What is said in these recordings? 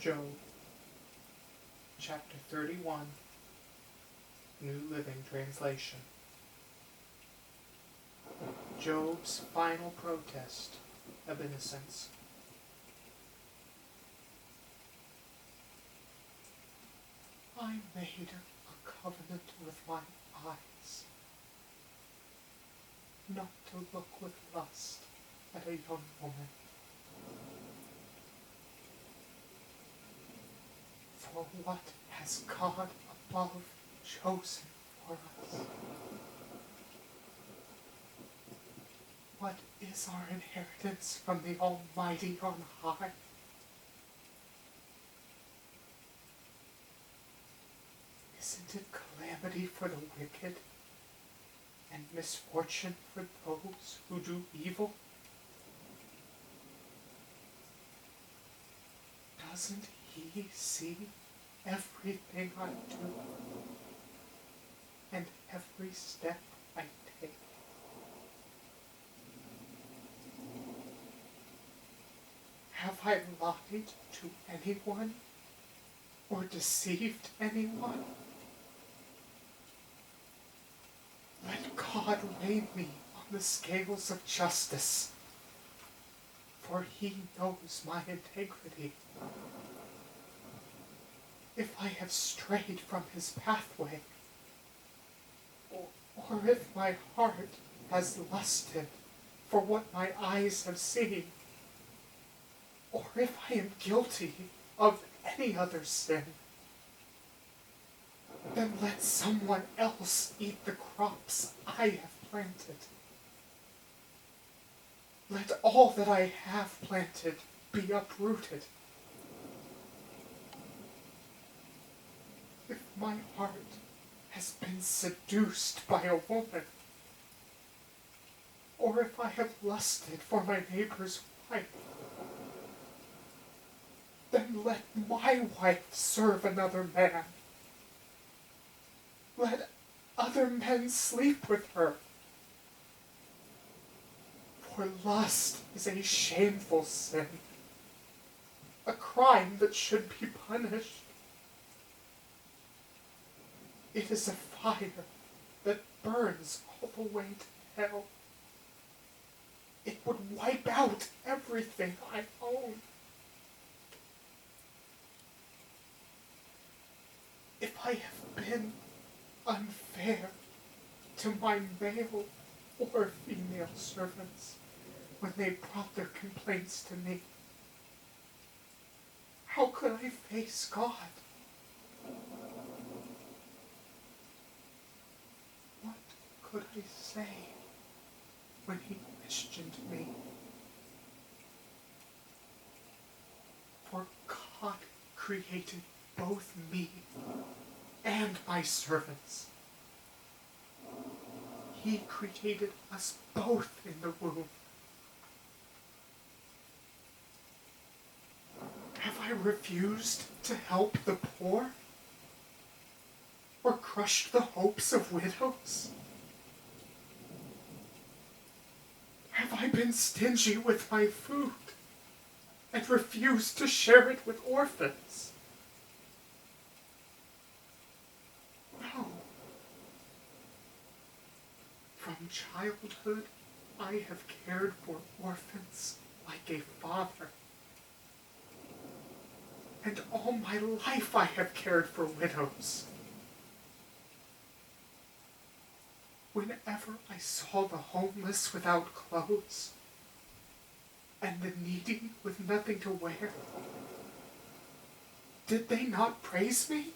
Job, chapter 31, New Living Translation. Job's final protest of innocence. I made a covenant with my eyes, not to look with lust at a young woman. For what has God above chosen for us? What is our inheritance from the Almighty on high? Isn't it calamity for the wicked and misfortune for those who do evil? Doesn't He see everything I do and every step I take? Have I lied to anyone or deceived anyone? Let God weigh me on the scales of justice, for He knows my integrity. If I have strayed from His pathway, or if my heart has lusted for what my eyes have seen, or if I am guilty of any other sin, then let someone else eat the crops I have planted. Let all that I have planted be uprooted. If my heart has been seduced by a woman, or if I have lusted for my neighbor's wife, then let my wife serve another man. Let other men sleep with her. For lust is a shameful sin, a crime that should be punished. It is a fire that burns all the way to hell. It would wipe out everything I own. If I have been unfair to my male or female servants when they brought their complaints to me, how could I face God? What could I say when He questioned me? For God created both me and my servants. He created us both in the womb. Have I refused to help the poor? Or crushed the hopes of widows? Have I been stingy with my food and refused to share it with orphans? No. From childhood, I have cared for orphans like a father. And all my life I have cared for widows. Whenever I saw the homeless without clothes, and the needy with nothing to wear, did they not praise me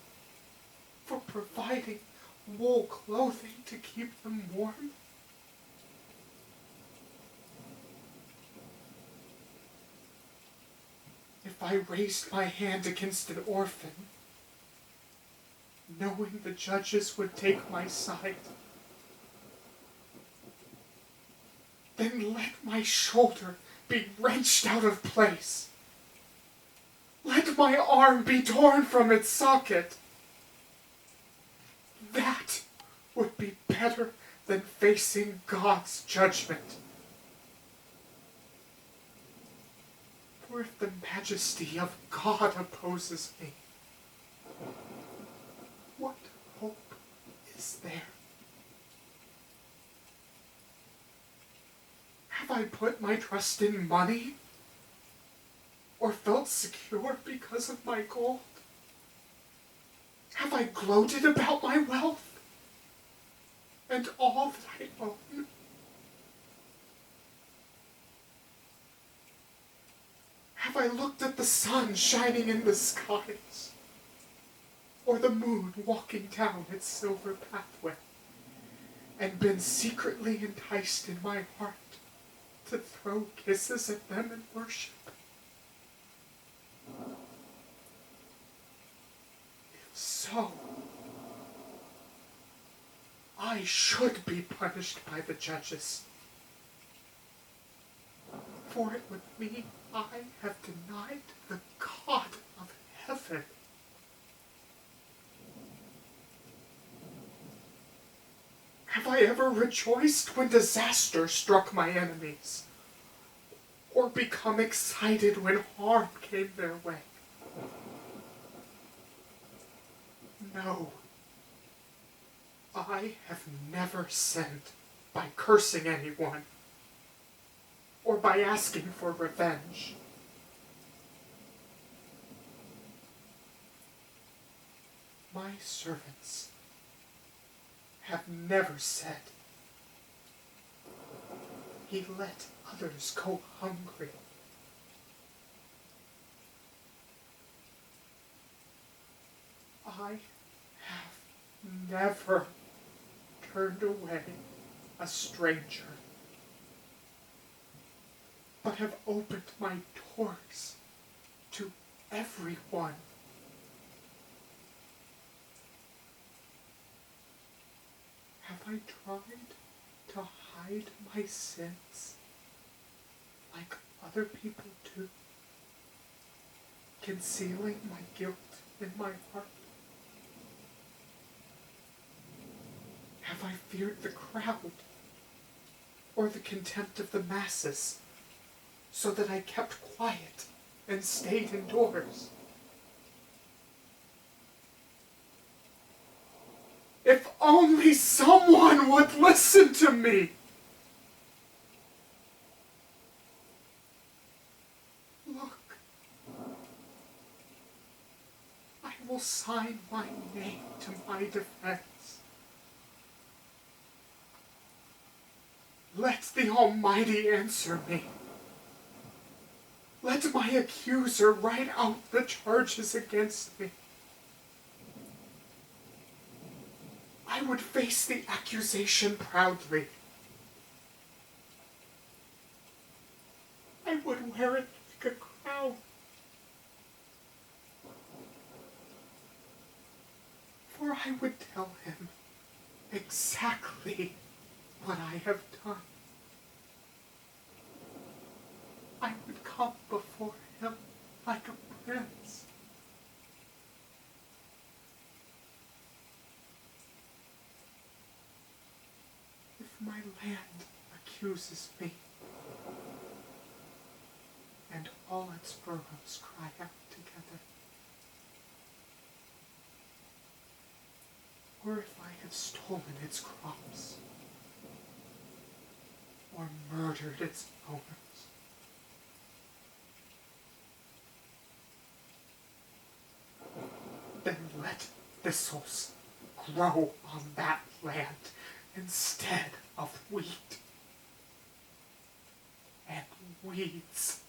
for providing wool clothing to keep them warm? If I raised my hand against an orphan, knowing the judges would take my side, then let my shoulder be wrenched out of place. Let my arm be torn from its socket. That would be better than facing God's judgment. For if the majesty of God opposes me, what hope is there? Have I put my trust in money, or felt secure because of my gold? Have I gloated about my wealth and all that I own? Have I looked at the sun shining in the skies, or the moon walking down its silver pathway, and been secretly enticed in my heart to throw kisses at them in worship? If so, I should be punished by the judges, for it would mean I have denied the God of heaven. Have I ever rejoiced when disaster struck my enemies, or become excited when harm came their way? No, I have never sinned by cursing anyone, or by asking for revenge. My servants have never said, "He let others go hungry." I have never turned away a stranger, but have opened my doors to everyone. Have I tried to hide my sins like other people do, concealing my guilt in my heart? Have I feared the crowd or the contempt of the masses, so that I kept quiet and stayed indoors? If only someone would listen to me! Look, I will sign my name to my defense. Let the Almighty answer me. Let my accuser write out the charges against me. I would face the accusation proudly. I would wear it like a crown. For I would tell him exactly what I have done. I would come before him like a prince. If my land accuses me, and all its furrows cry out together, or if I have stolen its crops, or murdered its owners, then let thistles grow on that land instead of wheat, and weeds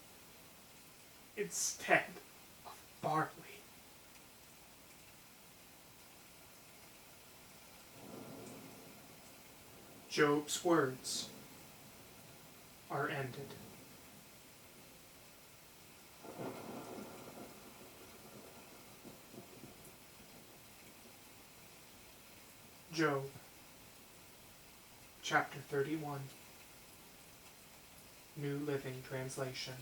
instead of barley. Job's words are ended. Job, chapter 31, New Living Translation.